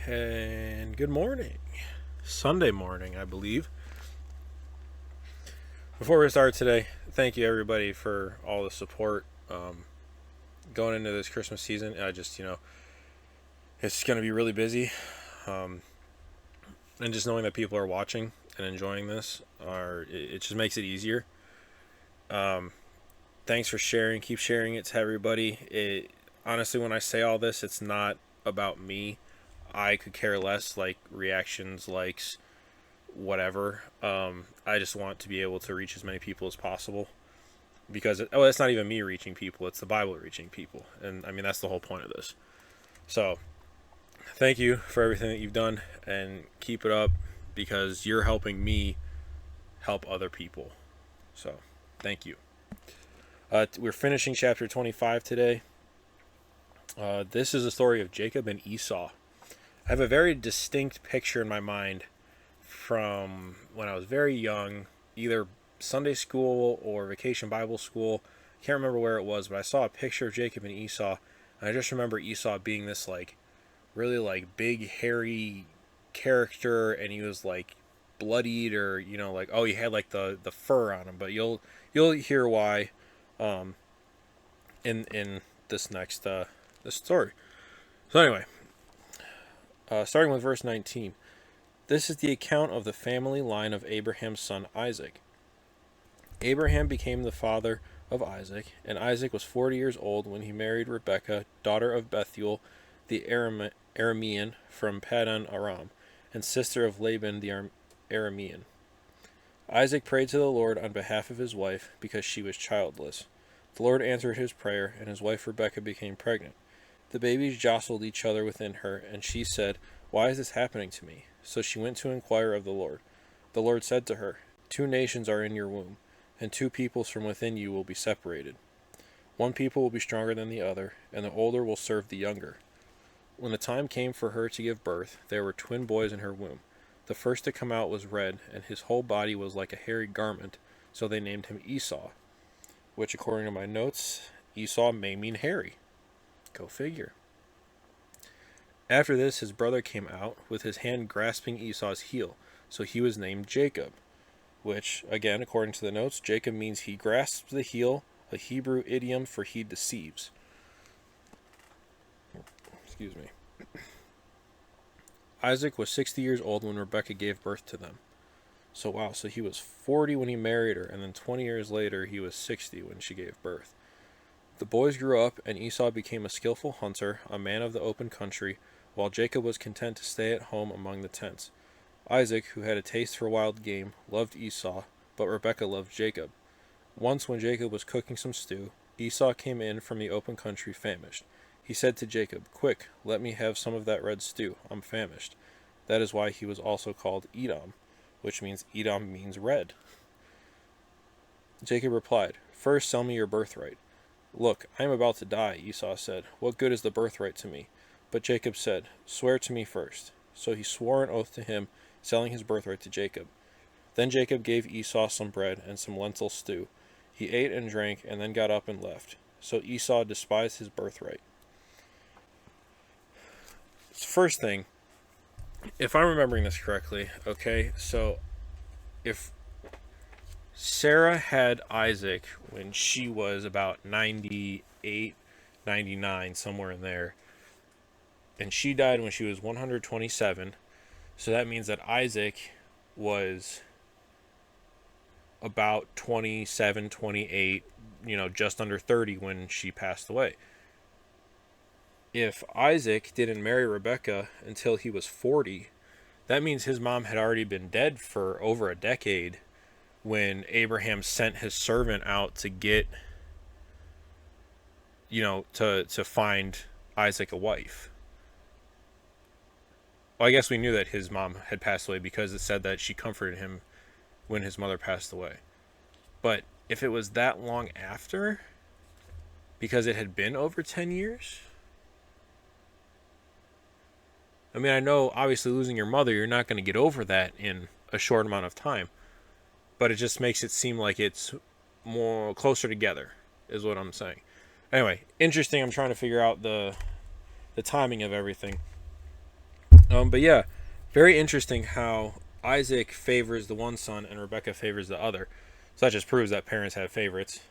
and good morning. Sunday morning, I believe. Before we start today, thank you everybody for all the support going into this Christmas season. It's going to be really busy. And just knowing that people are watching and enjoying this, it just makes it easier. Thanks for sharing. Keep sharing it to everybody. Honestly, when I say all this, it's not about me. I could care less, like reactions, likes, whatever. I just want to be able to reach as many people as possible, because it's not even me reaching people, it's the Bible reaching people, and I mean that's the whole point of this. So thank you for everything that you've done, and keep it up, because you're helping me help other people. So thank you. We're finishing chapter 25 today. This is the story of Jacob and Esau. I have a very distinct picture in my mind from when I was very young, either Sunday school or vacation Bible school. I can't remember where it was, but I saw a picture of Jacob and Esau, and I just remember Esau being this really big hairy character, and he was like bloodied, or he had like the fur on him, but you'll hear why in this next this story. So anyway, starting with verse 19. This is the account of the family line of Abraham's son Isaac. Abraham became the father of Isaac, and Isaac was 40 years old when he married Rebekah, daughter of Bethuel the Aramean from Paddan Aram, and sister of Laban the Aramean. Isaac prayed to the Lord on behalf of his wife, because she was childless. The Lord answered his prayer, and his wife Rebekah became pregnant. The babies jostled each other within her, and she said, "Why is this happening to me?" So she went to inquire of the Lord. The Lord said to her, "Two nations are in your womb, and two peoples from within you will be separated. One people will be stronger than the other, and the older will serve the younger." When the time came for her to give birth, there were twin boys in her womb. The first to come out was red, and his whole body was like a hairy garment, so they named him Esau, which, according to my notes, Esau may mean hairy. Go figure. After this, his brother came out, with his hand grasping Esau's heel, so he was named Jacob, which, again, according to the notes, Jacob means he grasps the heel, a Hebrew idiom for he deceives. Excuse me. Isaac was 60 years old when Rebekah gave birth to them. So he was 40 when he married her, and then 20 years later he was 60 when she gave birth. The boys grew up, and Esau became a skillful hunter, a man of the open country, while Jacob was content to stay at home among the tents. Isaac, who had a taste for wild game, loved Esau, but Rebekah loved Jacob. Once when Jacob was cooking some stew, Esau came in from the open country famished. He said to Jacob, "Quick, let me have some of that red stew. I'm famished." That is why he was also called Edom, which means Edom means red. Jacob replied, "First sell me your birthright." "Look, I am about to die," Esau said. "What good is the birthright to me?" But Jacob said, "Swear to me first." So he swore an oath to him, selling his birthright to Jacob. Then Jacob gave Esau some bread and some lentil stew. He ate and drank, and then got up and left. So Esau despised his birthright. First thing, if I'm remembering this correctly, okay, so if Sarah had Isaac when she was about 98, 99, somewhere in there, and she died when she was 127, so that means that Isaac was about 27, 28, just under 30 when she passed away. If Isaac didn't marry Rebekah until he was 40, that means his mom had already been dead for over a decade when Abraham sent his servant out to get, to find Isaac a wife. Well, I guess we knew that his mom had passed away because it said that she comforted him when his mother passed away. But if it was that long after, because it had been over 10 years... I mean, I know, obviously, losing your mother, you're not going to get over that in a short amount of time. But it just makes it seem like it's more closer together, is what I'm saying. Anyway, interesting. I'm trying to figure out the timing of everything. But yeah, very interesting how Isaac favors the one son and Rebecca favors the other. So that just proves that parents have favorites.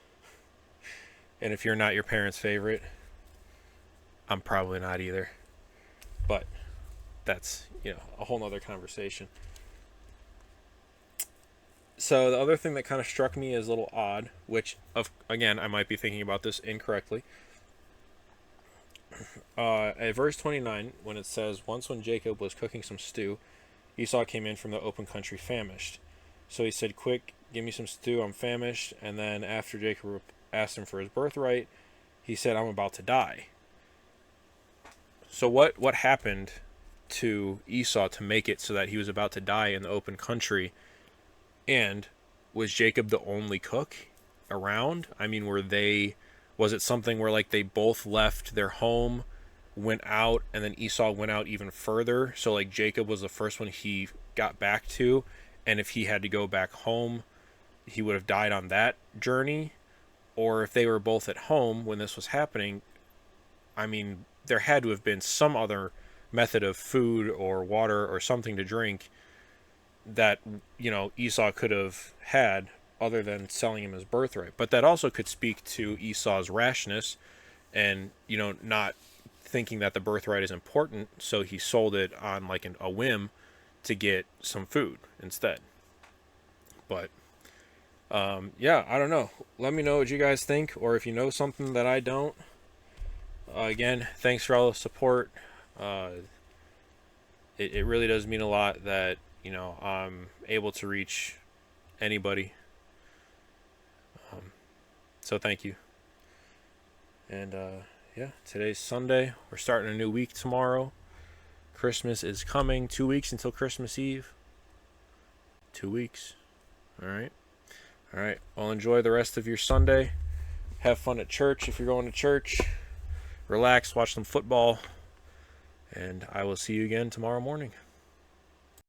And if you're not your parents' favorite, I'm probably not either. But that's, a whole nother conversation. So the other thing that kind of struck me as a little odd, which, again, I might be thinking about this incorrectly. At verse 29, when it says, "Once when Jacob was cooking some stew, Esau came in from the open country famished. So he said, 'Quick, give me some stew, I'm famished.' And then after Jacob asked him for his birthright, he said, 'I'm about to die.'" So what happened to Esau to make it so that he was about to die in the open country? And was Jacob the only cook around? I mean, was it something where like they both left their home, went out, and then Esau went out even further? So like Jacob was the first one he got back to, and if he had to go back home, he would have died on that journey. Or if they were both at home when this was happening, I mean, there had to have been some other method of food or water or something to drink that, Esau could have had other than selling him his birthright. But that also could speak to Esau's rashness and, not thinking that the birthright is important, so he sold it on like a whim to get some food instead. But yeah, I don't know. Let me know what you guys think, or if you know something that I don't. Again, thanks for all the support. It really does mean a lot that I'm able to reach anybody. So thank you. And yeah, today's Sunday. We're starting a new week tomorrow. Christmas is coming. 2 weeks until Christmas Eve. 2 weeks. All right. Well, enjoy the rest of your Sunday. Have fun at church if you're going to church. Relax, watch some football. And I will see you again tomorrow morning.